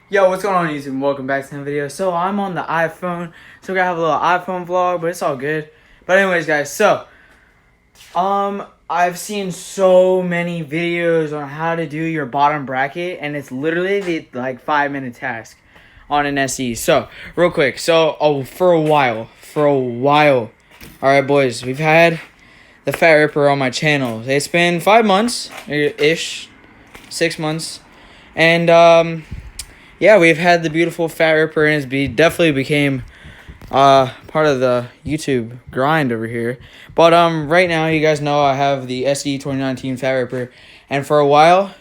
Yo, what's going on YouTube? Welcome back to the video. So I'm on the iPhone. So we're gonna have a little iPhone vlog, but it's all good. But anyways, guys, so I've seen so many videos on how to do your bottom bracket, and it's literally the like 5-minute task on an SE. So real quick, for a while. Alright boys, we've had the Fat Ripper on my channel. It's been 5 months ish, 6 months. And yeah, we've had the beautiful Fat Ripper, and definitely became part of the YouTube grind over here. But right now, you guys know I have the SE 2019 Fat Ripper, and for a while,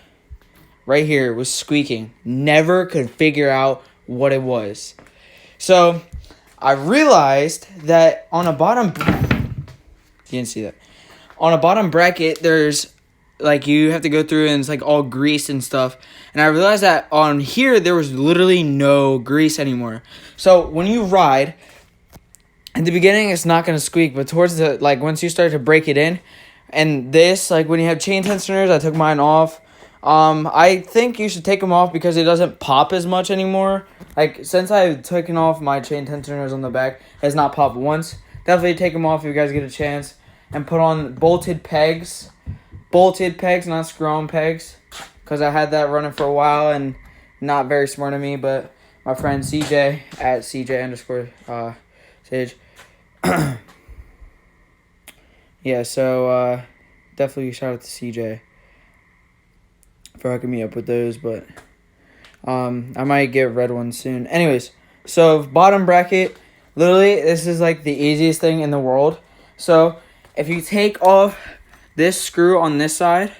right here was squeaking. Never could figure out what it was. So I realized that on a bottom, you didn't see that. On a bottom bracket, there's like you have to go through and it's like all grease and stuff. And I realized that on here there was literally no grease anymore. So when you ride, at the beginning it's not gonna squeak, but towards the once you start to break it in, and this when you have chain tensioners, I took mine off. I think you should take them off because it doesn't pop as much anymore. Since I've taken off my chain tensioners on the back, it has not popped once. Definitely take them off if you guys get a chance, and put on bolted pegs. Bolted pegs, not screw-on pegs, because I had that running for a while and not very smart of me, but my friend CJ at CJ_Sage. Yeah, so definitely shout out to CJ for hooking me up with those, but I might get red ones soon. Anyways, so bottom bracket, literally this is like the easiest thing in the world. So if you take off this screw on this side,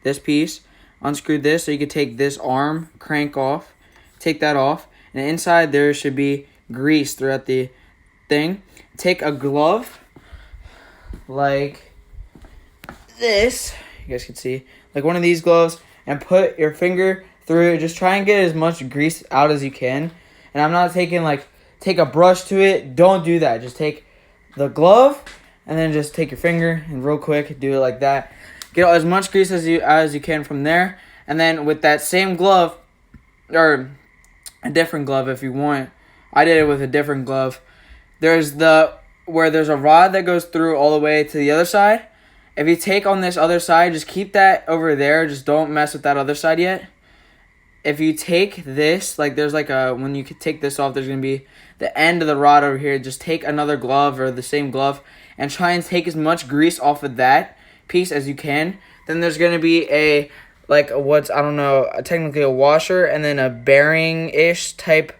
this piece, unscrew this so you can take this arm, crank off, take that off, and inside there should be grease throughout the thing. Take a glove like this, you guys can see, like one of these gloves, and put your finger through it. Just try and get as much grease out as you can. And I'm not taking take a brush to it. Don't do that. Just take the glove and then just take your finger and real quick do it like that. Get as much grease as you can from there. And then with that same glove, or a different glove if you want, I did it with a different glove. There's where there's a rod that goes through all the way to the other side. If you take on this other side, just keep that over there. Just don't mess with that other side yet. If you take this, there's when you take this off, there's going to be the end of the rod over here. Just take another glove or the same glove and try and take as much grease off of that piece as you can. Then there's going to be technically a washer and then a bearing-ish type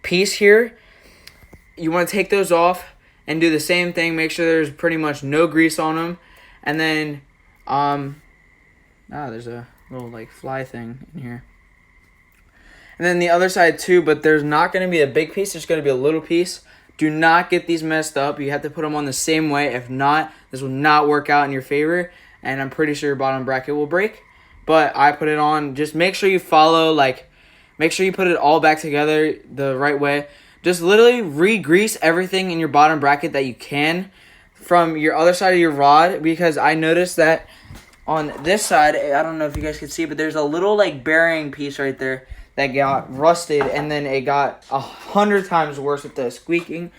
piece here. You want to take those off and do the same thing. Make sure there's pretty much no grease on them. And then, there's a little fly thing in here. And then the other side too, but there's not going to be a big piece. There's going to be a little piece. Do not get these messed up. You have to put them on the same way. If not, this will not work out in your favor. And I'm pretty sure your bottom bracket will break. But I put it on. Just make sure you follow, make sure you put it all back together the right way. Just literally re-grease everything in your bottom bracket that you can from your other side of your rod. Because I noticed that on this side, I don't know if you guys can see, but there's a little bearing piece right there that got rusted, and then it got 100 times worse with the squeaking.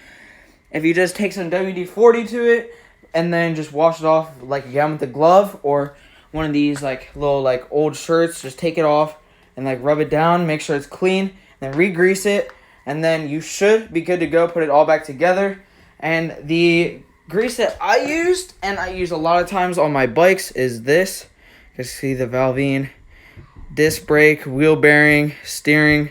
If you just take some WD-40 to it and then just wash it off again with the glove or one of these little old shirts, just take it off and rub it down, make sure it's clean, then re-grease it, and then you should be good to go. Put it all back together. And the grease that I used, and I use a lot of times on my bikes, is this. You can see the Valvine disc brake, wheel bearing, steering,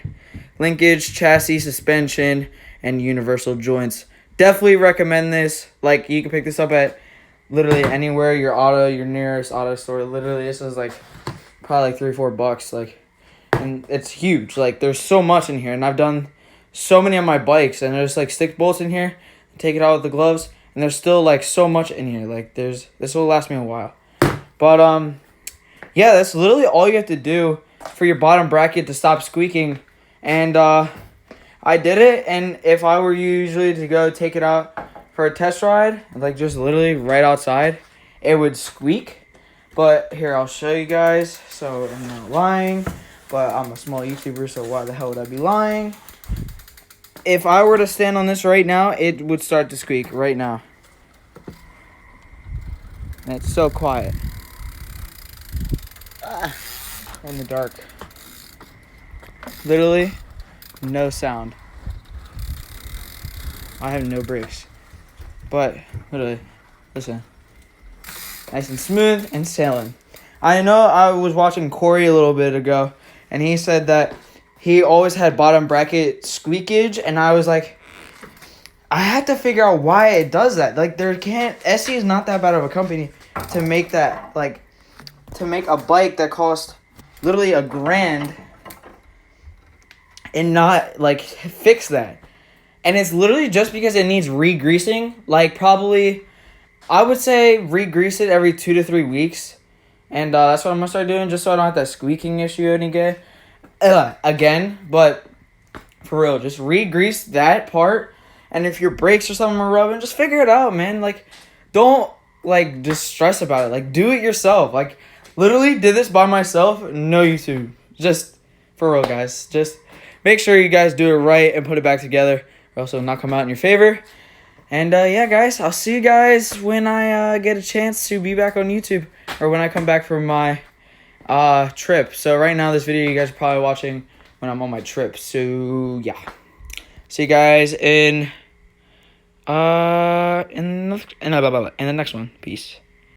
linkage, chassis, suspension, and universal joints. Definitely recommend this. You can pick this up at literally anywhere, your nearest auto store. Literally, this is probably $3-4. And it's huge. There's so much in here, and I've done so many on my bikes, and there's stick bolts in here. Take it out with the gloves, and there's still so much in here. This will last me a while. But yeah, that's literally all you have to do for your bottom bracket to stop squeaking. And I did it, and if I were usually to go take it out for a test ride, just literally right outside, it would squeak. But here, I'll show you guys so I'm not lying. but I'm a small YouTuber, so why the hell would I be lying? If I were to stand on this right now, it would start to squeak right now. And it's so quiet. In the dark. Literally, no sound. I have no brakes. But, literally, listen. Nice and smooth and sailing. I know I was watching Corey a little bit ago, and he said that he always had bottom bracket squeakage, and I was like, I had to figure out why it does that. Like, SE is not that bad of a company to make that, like, to make a bike that cost literally $1,000 and not, like, fix that. And it's literally just because it needs re-greasing. Like, probably, I would say re-grease it every 2 to 3 weeks. And that's what I'm going to start doing, just so I don't have that squeaking issue again. But, for real, just re-grease that part. And if your brakes or something are rubbing, just figure it out, man. Like, don't, like, just stress about it. Like, do it yourself. Like, literally did this by myself. No YouTube. Just, for real, guys. Just make sure you guys do it right and put it back together, or else it'll not come out in your favor. And, yeah, guys, I'll see you guys when I get a chance to be back on YouTube, or when I come back from my trip. So right now, this video you guys are probably watching when I'm on my trip. So, yeah. See you guys in the next one. Peace.